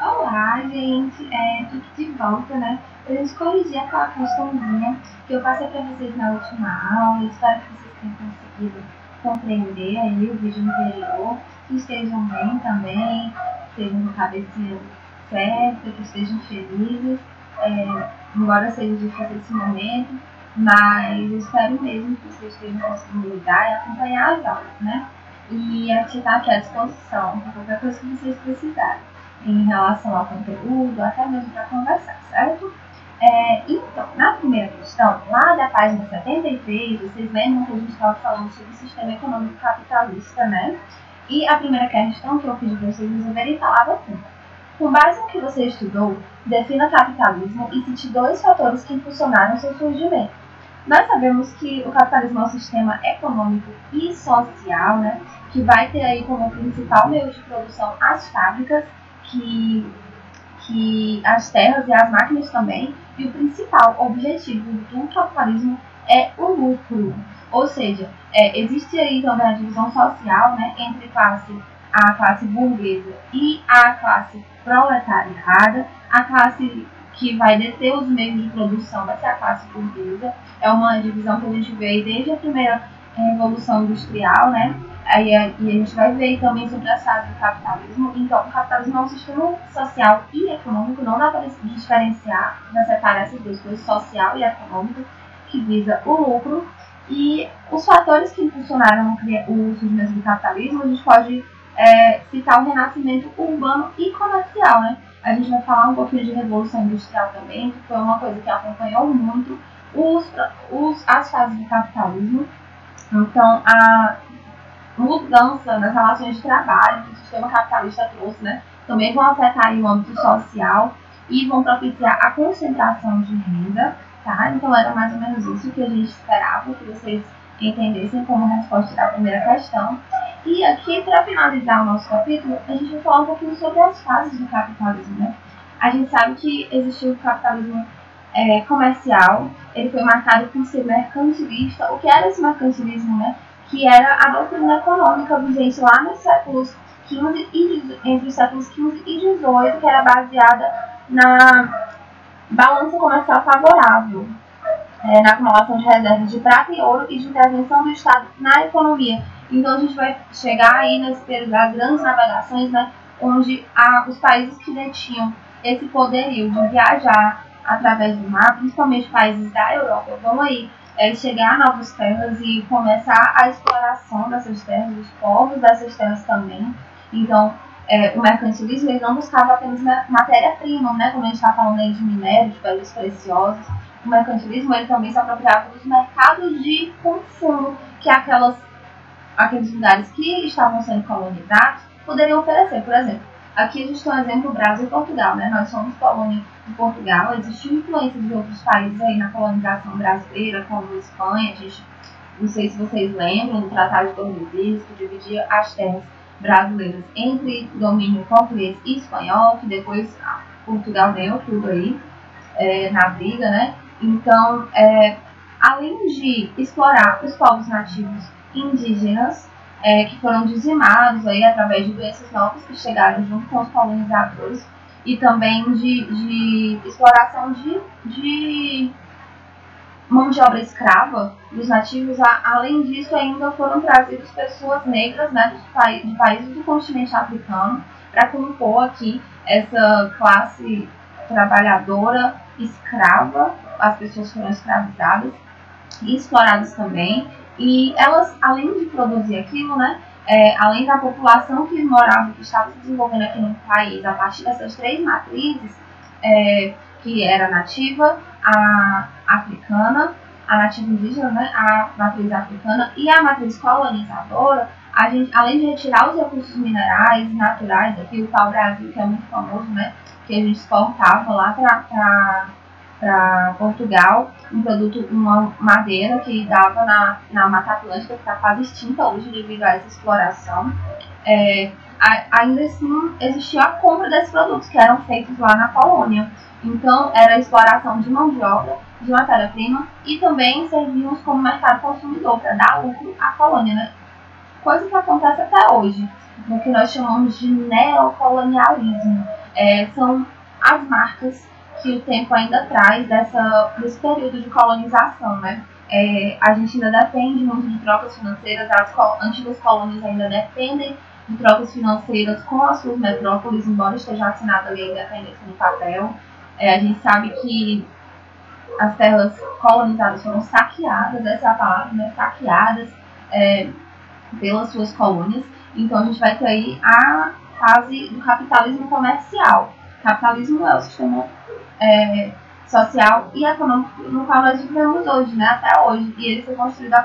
Olá, gente, tô aqui de volta, né? Pra gente corrigir aquela questãozinha que eu passei pra vocês na última aula. Espero que vocês tenham conseguido compreender aí o vídeo anterior, que estejam bem também, que estejam com a cabecinha certa, que estejam felizes, embora seja difícil esse momento, mas eu espero mesmo que vocês estejam conseguindo lidar e acompanhar as aulas, né? E a gente está aqui à disposição para qualquer coisa que vocês precisarem em relação ao conteúdo, até mesmo para conversar, certo? Então, na primeira questão, lá da página 73, vocês lembram que a gente estava falando sobre o sistema econômico capitalista, né? E a primeira questão que eu pedi para vocês resolverem falava assim: com base no que você estudou, defina capitalismo e cite dois fatores que impulsionaram seu surgimento. Nós sabemos que o capitalismo é um sistema econômico e social, né, que vai ter aí como principal meio de produção as fábricas, que as terras e as máquinas também, e o principal objetivo do capitalismo é o lucro. Ou seja, existe aí também a divisão social, né, entre a classe burguesa e a classe proletariada. A classe que vai deter os meios de produção vai ser a classe burguesa. É uma divisão que a gente vê desde a primeira Revolução Industrial, né? E a gente vai ver também sobre as fases do capitalismo. Então, o capitalismo é um sistema social e econômico, não dá para diferenciar, para separar essas duas coisas, social e econômico, que visa o lucro. E os fatores que impulsionaram o surgimento do capitalismo, a gente pode citar o renascimento urbano e comercial, né? A gente vai falar um pouquinho de Revolução Industrial também, que foi uma coisa que acompanhou muito as fases do capitalismo. Então, a mudança nas relações de trabalho que o sistema capitalista trouxe, né, também vão afetar aí o âmbito social e vão propiciar a concentração de renda, tá? Então era mais ou menos isso que a gente esperava que vocês entendessem como resposta da primeira questão. E aqui, para finalizar o nosso capítulo, a gente vai falar um pouquinho sobre as fases do capitalismo, né? A gente sabe que existiu o capitalismo comercial, ele foi marcado por ser mercantilista. O que era esse mercantilismo, né? Que era a doutrina econômica vigente lá nos séculos entre os séculos XV e XVIII, que era baseada na balança comercial favorável, na acumulação de reservas de prata e ouro e de intervenção do Estado na economia. Então a gente vai chegar aí nesse período das grandes navegações, né, onde os países que detinham esse poderio de viajar através do mar, principalmente países da Europa, vão aí chegar a novas terras e começar a exploração dessas terras, dos povos dessas terras também. Então, o mercantilismo ele não buscava apenas matéria-prima, né, como a gente está falando aí de minério, de pedras preciosas. O mercantilismo ele também se apropriava dos mercados de consumo que aqueles lugares que estavam sendo colonizados poderiam oferecer. Por exemplo, aqui a gente tem um exemplo Brasil e Portugal, né? Nós somos colônia de Portugal, existiu influência de outros países aí na colonização brasileira, como a Espanha. Não sei se vocês lembram do Tratado de Tordesilhas, que dividia as terras brasileiras entre domínio português e espanhol, que depois Portugal ganhou tudo aí na briga, né? Então, além de explorar os povos nativos indígenas, que foram dizimados aí através de doenças novas que chegaram junto com os colonizadores, e também de exploração de mão de obra escrava dos nativos. Além disso, ainda foram trazidas pessoas negras, né, de países do continente africano para compor aqui essa classe trabalhadora escrava. As pessoas foram escravizadas e exploradas também, e elas, além de produzir aquilo, né, além da população que morava, que estava se desenvolvendo aqui no país, a partir dessas três matrizes, que era a nativa, a africana, a nativa indígena, né, a matriz africana e a matriz colonizadora, a gente, além de retirar os recursos minerais naturais, aqui o pau-brasil, que é muito famoso, né, que a gente exportava lá para Portugal, um produto, uma madeira que dava na Mata Atlântica, que está quase extinta hoje devido a essa exploração. Ainda assim existia a compra desses produtos que eram feitos lá na colônia. Então era a exploração de mão de obra, de matéria-prima, e também servíamos como mercado consumidor para dar lucro à colônia, né? Coisa que acontece até hoje, no que nós chamamos de neocolonialismo. são as marcas que o tempo ainda traz desse período de colonização, né? A gente ainda depende muito de trocas financeiras, as antigas colônias ainda dependem de trocas financeiras com as suas metrópoles, embora esteja assinada ali a independência no papel. A gente sabe que as terras colonizadas foram saqueadas, essa é a palavra, né? Saqueadas pelas suas colônias. Então a gente vai ter aí a fase do capitalismo comercial. O capitalismo é o sistema social e econômico no qual nós vivemos hoje, né, até hoje, e ele foi construído a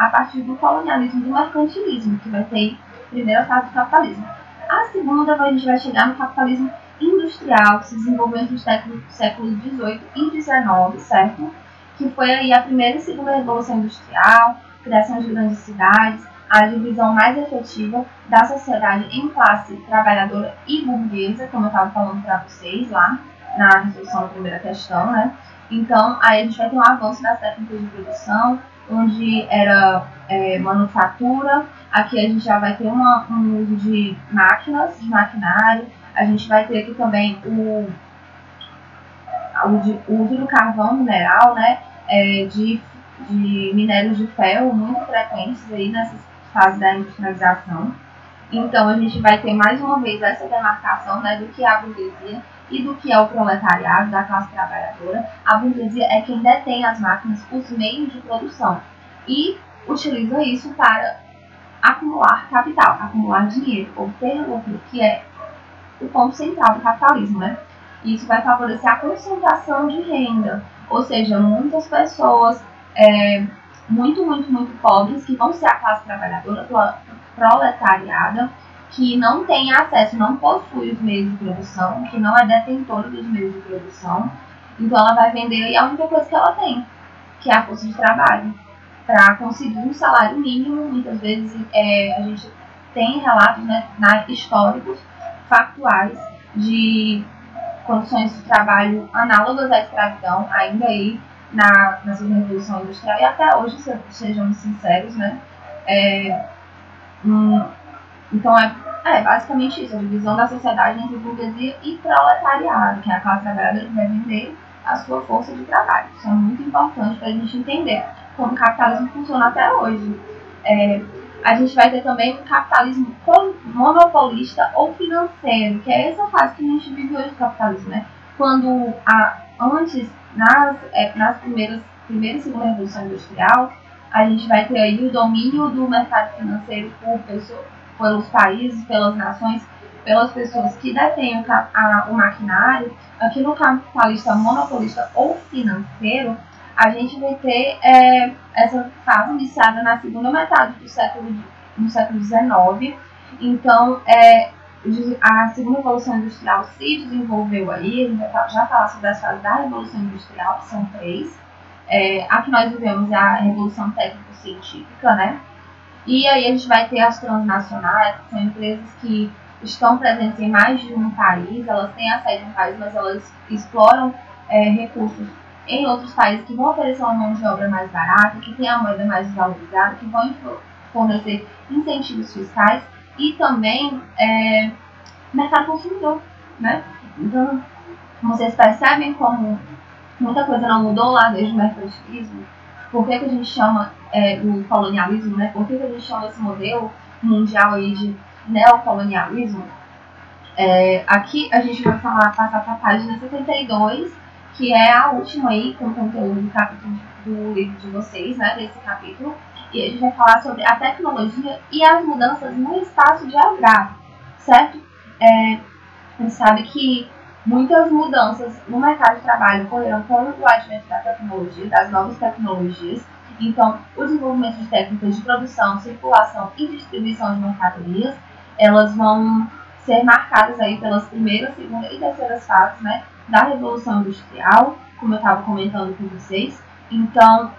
partir do colonialismo e do mercantilismo, que vai ter a primeira fase do capitalismo. A segunda, a gente vai chegar no capitalismo industrial, que se desenvolveu entre os séculos XVIII e XIX, certo? Que foi aí a primeira e segunda revolução industrial, criação de grandes cidades, a divisão mais efetiva da sociedade em classe trabalhadora e burguesa, como eu estava falando para vocês lá na resolução da primeira questão, né? Então, aí a gente vai ter um avanço das técnicas de produção, onde era manufatura. Aqui a gente já vai ter um uso de máquinas, de maquinário. A gente vai ter aqui também o uso do carvão mineral, né? De minérios de ferro muito frequentes aí nessas fases da industrialização. Então, a gente vai ter mais uma vez essa demarcação, né, do que é a burguesia e do que é o proletariado, da classe trabalhadora. A burguesia é quem detém as máquinas, os meios de produção, e utiliza isso para acumular capital, acumular dinheiro, obter lucro, que é o ponto central do capitalismo, né? Isso vai favorecer a concentração de renda, ou seja, muitas pessoas muito pobres, que vão ser a classe trabalhadora, proletariada, que não tem acesso, não possui os meios de produção, que não é detentora dos meios de produção. Então ela vai vender a única coisa que ela tem, que é a força de trabalho, para conseguir um salário mínimo. Muitas vezes a gente tem relatos, né, históricos, factuais, de condições de trabalho análogas à escravidão, ainda aí na segunda revolução industrial, e até hoje, sejamos sinceros, né? Então é basicamente isso, a divisão da sociedade entre burguesia e proletariado, que é a classe trabalhadora que vai vender a sua força de trabalho. Isso é muito importante para a gente entender como o capitalismo funciona até hoje. A gente vai ter também um capitalismo monopolista ou financeiro, que é essa fase que a gente vive hoje do capitalismo, né? Quando antes, nas primeira e segunda revolução industrial, a gente vai ter aí o domínio do mercado financeiro pelos países, pelas nações, pelas pessoas que detêm o maquinário. Aqui no capitalista monopolista ou financeiro, a gente vai ter essa fase iniciada na segunda metade do século XIX. Então, a segunda revolução industrial se desenvolveu aí. A gente vai já falar sobre as fases da revolução industrial, que são 3. A que nós vivemos é a revolução técnico-científica, né? E aí a gente vai ter as transnacionais, que são empresas que estão presentes em mais de um país. Elas têm a sede em um país, mas elas exploram recursos em outros países, que vão oferecer uma mão de obra mais barata, que tem a moeda mais desvalorizada, que vão fornecer incentivos fiscais e também mercado consumidor, né? Então, vocês percebem como muita coisa não mudou lá desde o mercantilismo? Por que a gente chama o colonialismo, né? Por que a gente chama esse modelo mundial aí de neocolonialismo? Aqui a gente vai passar para a página 72, que é a última aí com o conteúdo do capítulo do livro de vocês, né? Desse capítulo. E a gente vai falar sobre a tecnologia e as mudanças no espaço geográfico, certo? A gente sabe que muitas mudanças no mercado de trabalho ocorreram com o advento da tecnologia, das novas tecnologias. Então, o desenvolvimento de técnicas de produção, circulação e distribuição de mercadorias, elas vão ser marcadas aí pelas primeiras, segunda e terceiras fases, né, da Revolução Industrial, como eu estava comentando com vocês. Então,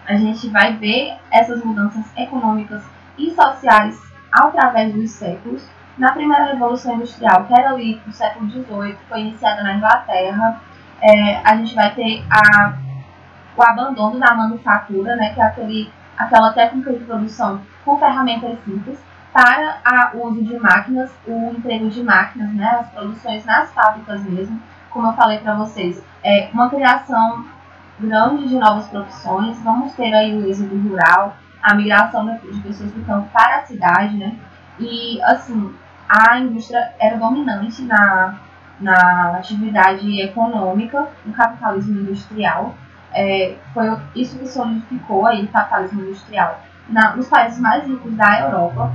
a gente vai ver essas mudanças econômicas e sociais através dos séculos. Na primeira Revolução Industrial, que era ali no século XVIII, foi iniciada na Inglaterra, a gente vai ter o abandono da manufatura, né, que é aquela técnica de produção com ferramentas simples, para o uso de máquinas, o emprego de máquinas, né, as produções nas fábricas mesmo, como eu falei para vocês, uma criação grande de novas profissões. Vamos ter aí o êxodo rural, a migração de pessoas do campo para a cidade, né? E, assim, a indústria era dominante na atividade econômica, no capitalismo industrial. Foi isso que solidificou aí o capitalismo industrial nos países mais ricos da Europa.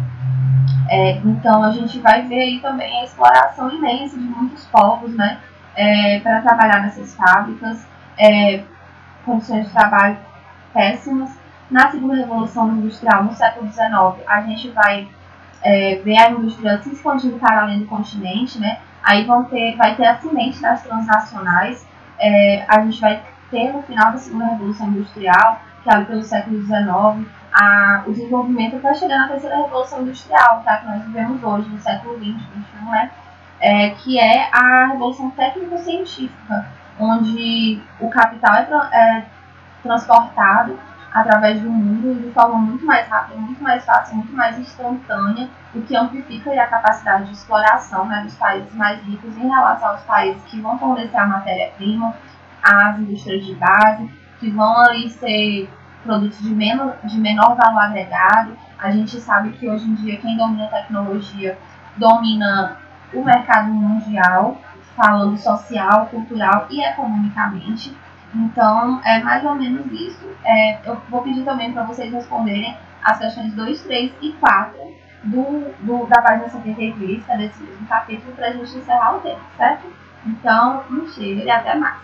Então, a gente vai ver aí também a exploração imensa de muitos povos, né? Para trabalhar nessas fábricas, condições de trabalho péssimas. Na segunda revolução industrial, no século XIX, a gente vai ver a indústria se expandindo para além do continente, né? Aí vai ter a semente das transnacionais. A gente vai ter no final da segunda revolução industrial, que é pelo século XIX, o desenvolvimento está chegando à terceira revolução industrial, tá? Que nós vivemos hoje, no século XX, XXI, né? Que é a revolução técnico-científica, onde o capital é transportado através do mundo de forma muito mais rápida, muito mais fácil, muito mais instantânea, o que amplifica a capacidade de exploração, né, dos países mais ricos em relação aos países que vão fornecer a matéria-prima, as indústrias de base, que vão ali ser produtos de menor valor agregado. A gente sabe que hoje em dia quem domina a tecnologia domina o mercado mundial, falando social, cultural e economicamente. Então, é mais ou menos isso. Eu vou pedir também para vocês responderem as questões 2, 3 e 4 da página 73, que é desse mesmo capítulo, para a gente encerrar o tempo, certo? Então, um cheiro e até mais.